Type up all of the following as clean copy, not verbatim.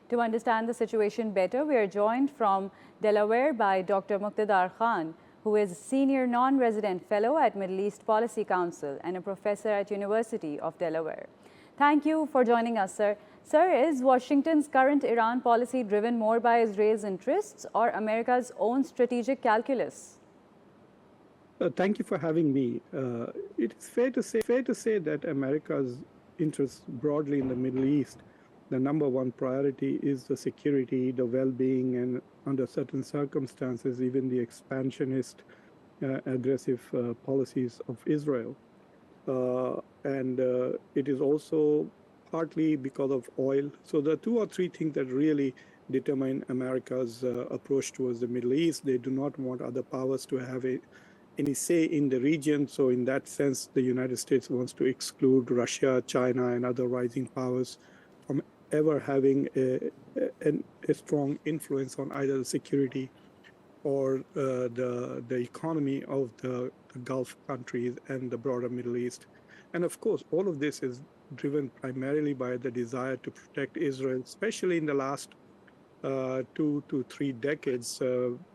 To understand the situation better, we are joined from Delaware by Dr. Muqtedar Khan, who is Senior Non-Resident Fellow at Middle East Policy Council and a professor at University of Delaware. Thank you for joining us, sir. Sir, is Washington's current Iran policy driven more by Israel's interests or America's own strategic calculus? Thank you for having me. It is fair to say that America's interests broadly in the Middle East, the number one priority is the security, the well-being, and under certain circumstances, even the expansionist, aggressive policies of Israel. And it is also partly because of oil. So the two or three things that really determine America's approach towards the Middle East. They do not want other powers to have any say in the region. So in that sense, the United States wants to exclude Russia, China, and other rising powers from ever having a strong influence on either the security or the economy of the Gulf countries and the broader Middle East. And of course, all of this is driven primarily by the desire to protect Israel, especially in the last 2 to 3 decades,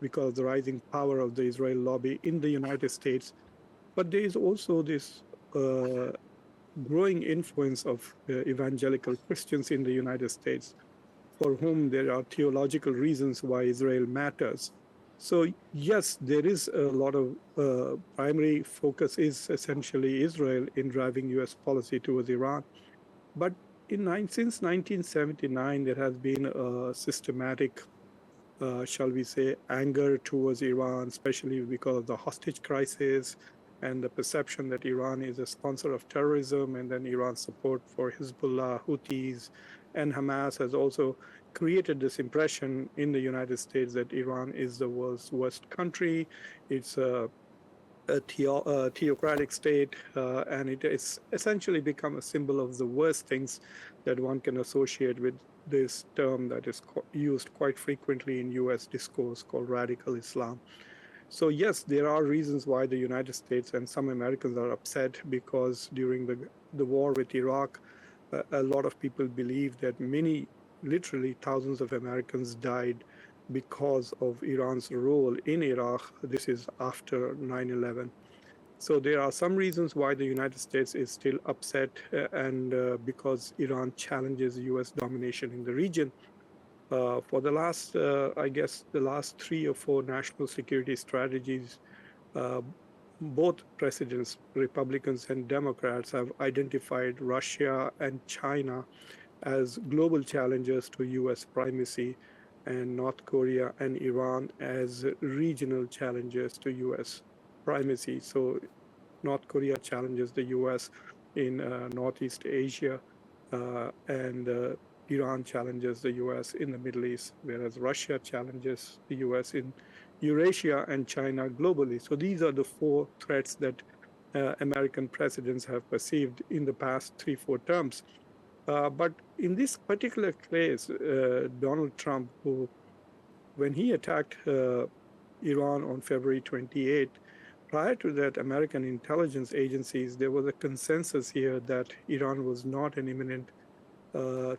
because of the rising power of the Israel lobby in the United States. But there is also this growing influence of evangelical Christians in the United States, for whom there are theological reasons why Israel matters. So yes, there is a lot of primary focus is essentially Israel in driving U.S. policy towards Iran. But since 1979, there has been a systematic, shall we say, anger towards Iran, especially because of the hostage crisis and the perception that Iran is a sponsor of terrorism, and then Iran's support for Hezbollah, Houthis, and Hamas has also created this impression in the United States that Iran is the world's worst country. It's a theocratic state, and it has essentially become a symbol of the worst things that one can associate with this term that is used quite frequently in US discourse called radical Islam. So yes, there are reasons why the United States and some Americans are upset, because during the war with Iraq, a lot of people believe that literally thousands of Americans died because of Iran's role in Iraq. This is after 9/11. So there are some reasons why the United States is still upset, and because Iran challenges US domination in the region. For the last, I guess, the last 3 or 4 national security strategies, uh, both presidents, Republicans and Democrats, have identified Russia and China as global challengers to US primacy, and North Korea and Iran as regional challengers to US primacy. So North Korea challenges the US in Northeast Asia, and Iran challenges the US in the Middle East, whereas Russia challenges the US in Eurasia and China globally. So these are the 4 threats that American presidents have perceived in the past 3, 4 terms. But in this particular case, Donald Trump, when he attacked Iran on February 28th, prior to that, American intelligence agencies, there was a consensus here that Iran was not an imminent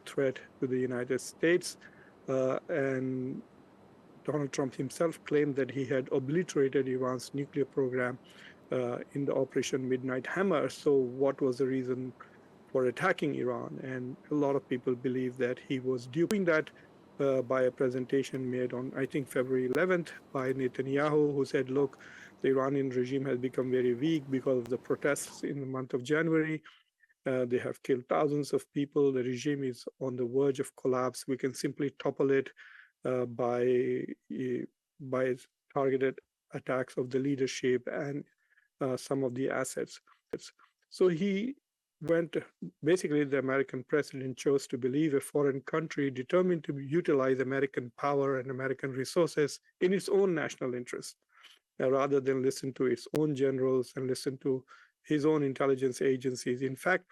threat to the United States. And Donald Trump himself claimed that he had obliterated Iran's nuclear program in the Operation Midnight Hammer. So what was the reason for attacking Iran? And a lot of people believe that he was doing that by a presentation made on, I think, February 11th by Netanyahu, who said, look, the Iranian regime has become very weak because of the protests in the month of January. They have killed thousands of people. The regime is on the verge of collapse. We can simply topple it by targeted attacks of the leadership and some of the assets. So he went, basically the American president chose to believe a foreign country determined to utilize American power and American resources in its own national interest, rather than listen to its own generals and listen to his own intelligence agencies. In fact,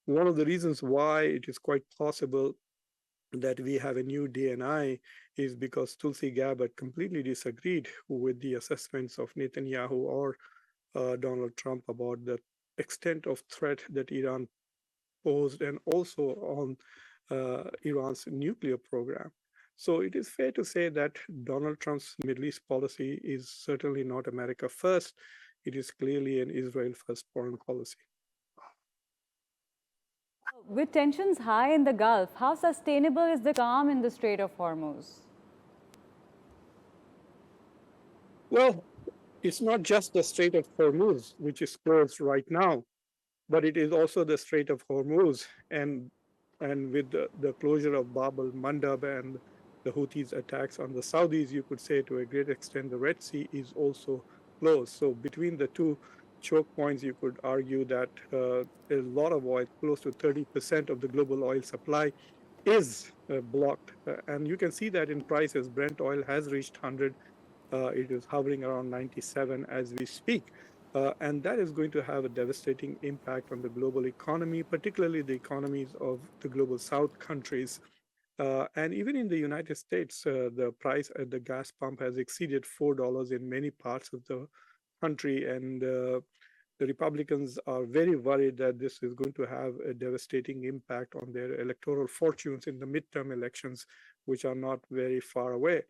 one of the reasons why it is quite possible that we have a new DNI is because Tulsi Gabbard completely disagreed with the assessments of Netanyahu or Donald Trump about the extent of threat that Iran posed, and also on Iran's nuclear program. So it is fair to say that Donald Trump's Middle East policy is certainly not America first. It is clearly an Israel first foreign policy. With tensions high in the Gulf, how sustainable is the calm in the Strait of Hormuz? Well, it's not just the Strait of Hormuz, which is closed right now, but it is also the Strait of Hormuz. And with the closure of Bab al Mandab and the Houthis' attacks on the Saudis, you could say to a great extent the Red Sea is also closed. So between the two choke points, you could argue that a lot of oil, close to 30% of the global oil supply, is blocked. And you can see that in prices. Brent oil has reached 100. It is hovering around 97 as we speak. And that is going to have a devastating impact on the global economy, particularly the economies of the global south countries. And even in the United States, the price at the gas pump has exceeded $4 in many parts of the country. And the Republicans are very worried that this is going to have a devastating impact on their electoral fortunes in the midterm elections, which are not very far away.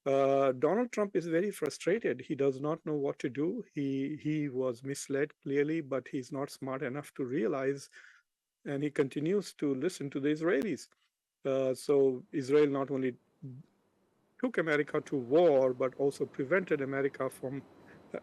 Donald Trump is very frustrated. He does not know what to do. He was misled clearly, but he's not smart enough to realize, and he continues to listen to the Israelis. So Israel not only took America to war, but also prevented America from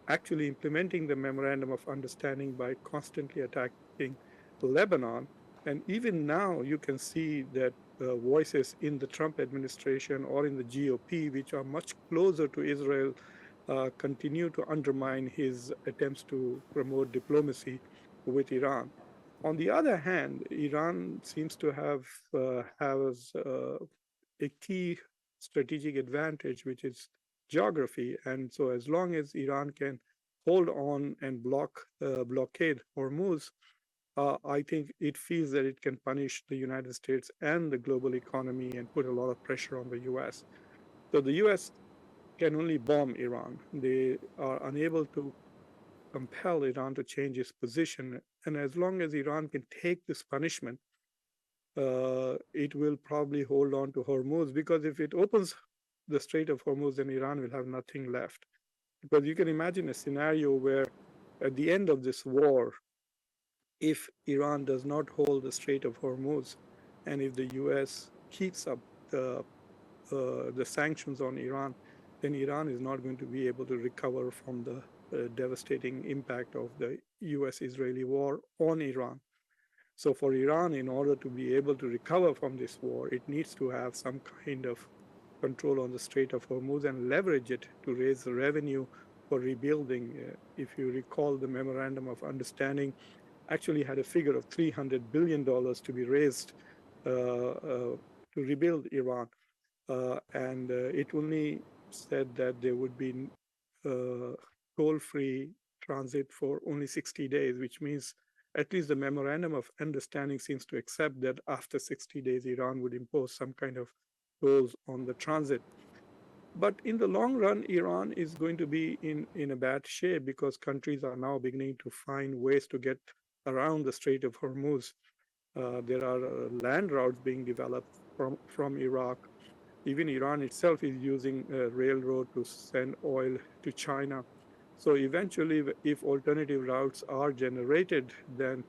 actually implementing the memorandum of understanding by constantly attacking Lebanon. And even now, you can see that voices in the Trump administration or in the GOP, which are much closer to Israel, continue to undermine his attempts to promote diplomacy with Iran. On the other hand, Iran seems to have has a key strategic advantage, which is geography. And so, as long as Iran can hold on and blockade Hormuz, I think it feels that it can punish the United States and the global economy and put a lot of pressure on the US. So the US can only bomb Iran. They are unable to compel Iran to change its position. And as long as Iran can take this punishment, it will probably hold on to Hormuz, because if it opens the Strait of Hormuz, then Iran will have nothing left. Because you can imagine a scenario where at the end of this war, if Iran does not hold the Strait of Hormuz, and if the US keeps up the sanctions on Iran, then Iran is not going to be able to recover from the devastating impact of the US-Israeli war on Iran. So for Iran, in order to be able to recover from this war, it needs to have some kind of control on the Strait of Hormuz and leverage it to raise the revenue for rebuilding. If you recall, the Memorandum of Understanding actually had a figure of $300 billion to be raised to rebuild Iran. And it only said that there would be toll-free transit for only 60 days, which means at least the memorandum of understanding seems to accept that after 60 days, Iran would impose some kind of tolls on the transit. But in the long run, Iran is going to be in a bad shape, because countries are now beginning to find ways to get around the Strait of Hormuz. There are land routes being developed from Iraq. Even Iran itself is using a railroad to send oil to China. So eventually, if alternative routes are generated, then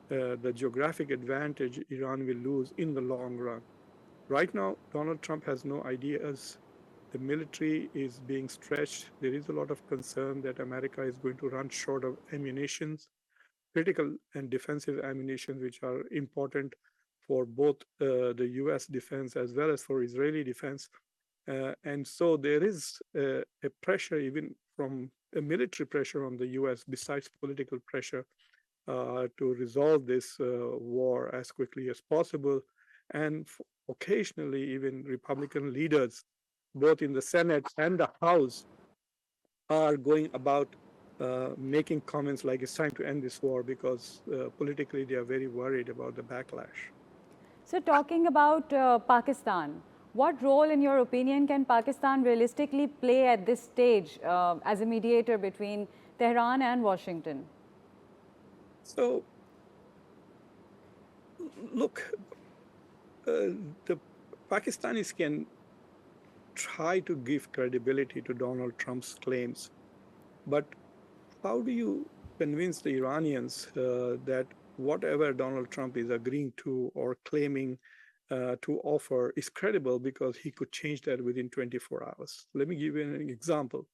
the geographic advantage Iran will lose in the long run. Right now, Donald Trump has no ideas. The military is being stretched. There is a lot of concern that America is going to run short of ammunitions, critical and defensive ammunition, which are important for both the US defense as well as for Israeli defense. And so there is a pressure, even from a military pressure on the US, besides political pressure, to resolve this war as quickly as possible. And occasionally, even Republican leaders, both in the Senate and the House, are going about making comments like it's time to end this war, because politically they are very worried about the backlash. So, talking about Pakistan, what role, in your opinion, can Pakistan realistically play at this stage as a mediator between Tehran and Washington? So, look, the Pakistanis can try to give credibility to Donald Trump's claims, but how do you convince the Iranians that whatever Donald Trump is agreeing to or claiming to offer is credible because he could change that within 24 hours? Let me give you an example.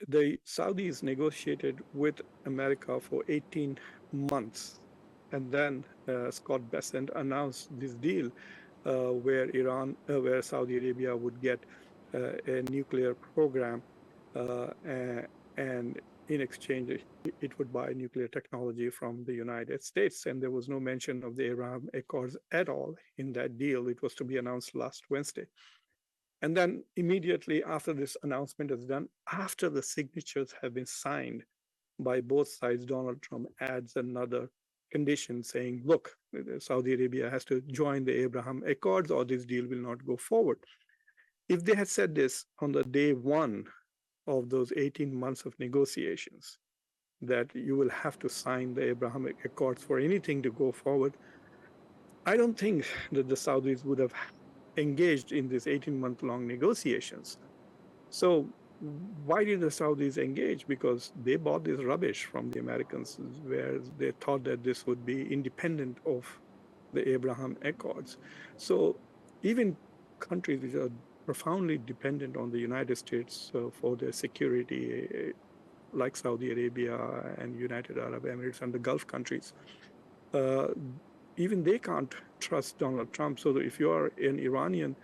The Saudis negotiated with America for 18 months, and then Scott Bessent announced this deal where Saudi Arabia would get a nuclear program, and in exchange, it would buy nuclear technology from the United States. And there was no mention of the Abraham Accords at all in that deal. It was to be announced last Wednesday. And then immediately after this announcement is done, after the signatures have been signed by both sides, Donald Trump adds another condition saying, look, Saudi Arabia has to join the Abraham Accords or this deal will not go forward. If they had said this on the day one of those 18 months of negotiations, that you will have to sign the Abraham Accords for anything to go forward, I don't think that the Saudis would have engaged in these 18-month-long negotiations. So why did the Saudis engage? Because they bought this rubbish from the Americans, where they thought that this would be independent of the Abraham Accords. So even countries which are profoundly dependent on the United States for their security, like Saudi Arabia and United Arab Emirates and the Gulf countries, even they can't trust Donald Trump. So if you are an Iranian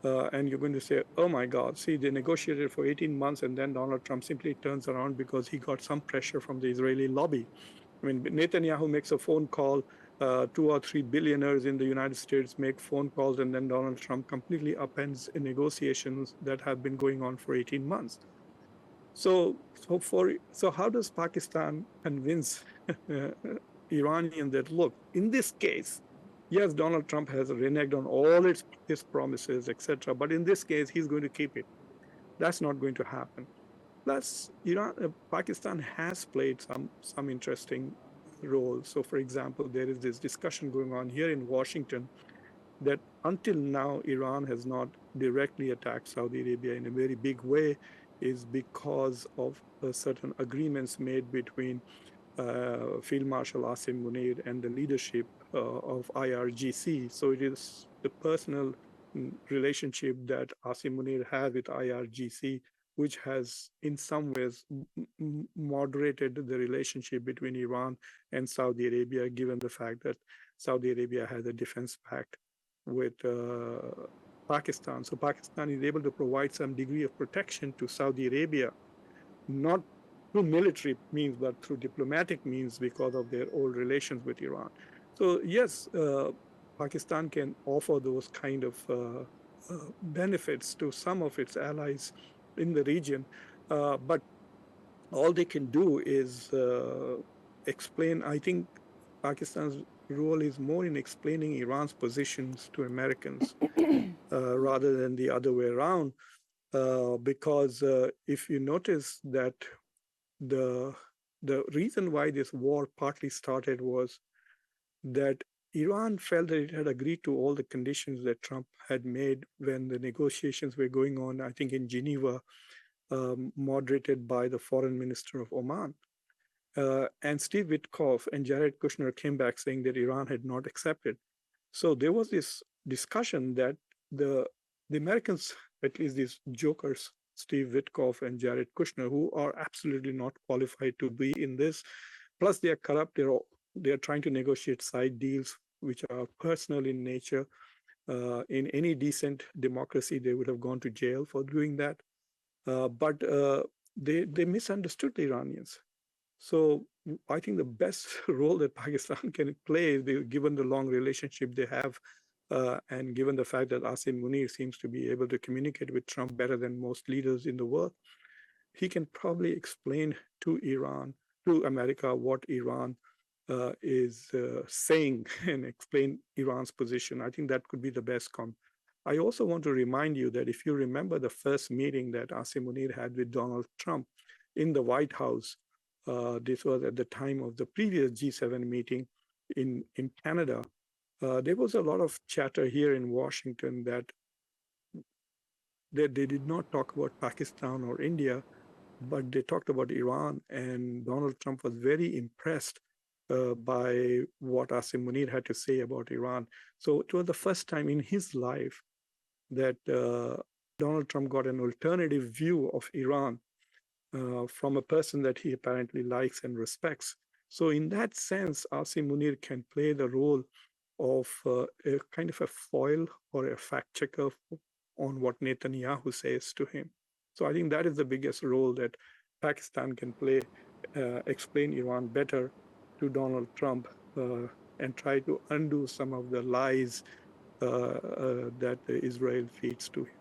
and you're going to say, oh my God, see, they negotiated for 18 months and then Donald Trump simply turns around because he got some pressure from the Israeli lobby. I mean, Netanyahu makes a phone call, 2 or 3 billionaires in the United States make phone calls, and then Donald Trump completely upends negotiations that have been going on for 18 months. So how does Pakistan convince Iranian that, look, in this case, yes, Donald Trump has reneged on all his promises, etc., but in this case, he's going to keep it. That's not going to happen. Plus, Pakistan has played some interesting roles. So, for example, there is this discussion going on here in Washington that until now, Iran has not directly attacked Saudi Arabia in a very big way, is because of certain agreements made between Field Marshal Asim Munir and the leadership of IRGC. So it is the personal relationship that Asim Munir has with IRGC, which has in some ways moderated the relationship between Iran and Saudi Arabia, given the fact that Saudi Arabia has a defense pact with Pakistan. So Pakistan is able to provide some degree of protection to Saudi Arabia, not through military means, but through diplomatic means because of their old relations with Iran. So yes, Pakistan can offer those kind of benefits to some of its allies in the region, but all they can do is explain. I think Pakistan's role is more in explaining Iran's positions to Americans rather than the other way around. Because if you notice that the reason why this war partly started was that Iran felt that it had agreed to all the conditions that Trump had made when the negotiations were going on, I think in Geneva, moderated by the foreign minister of Oman. And Steve Witkoff and Jared Kushner came back saying that Iran had not accepted. So there was this discussion that the Americans, at least these jokers, Steve Witkoff and Jared Kushner, who are absolutely not qualified to be in this, plus they are corrupt. They are trying to negotiate side deals which are personal in nature. In any decent democracy, they would have gone to jail for doing that. But they misunderstood the Iranians. So I think the best role that Pakistan can play, given the long relationship they have, and given the fact that Asim Munir seems to be able to communicate with Trump better than most leaders in the world, he can probably explain to America, what Iran is saying and explain Iran's position. I think that could be the best I also want to remind you that if you remember the first meeting that Asim Munir had with Donald Trump in the White House, this was at the time of the previous G7 meeting in Canada. There was a lot of chatter here in Washington that they did not talk about Pakistan or India, but they talked about Iran, and Donald Trump was very impressed by what Asim Munir had to say about Iran. So it was the first time in his life that Donald Trump got an alternative view of Iran from a person that he apparently likes and respects. So, in that sense, Asim Munir can play the role of a kind of a foil or a fact checker on what Netanyahu says to him. So, I think that is the biggest role that Pakistan can play, explain Iran better to Donald Trump and try to undo some of the lies that Israel feeds to him.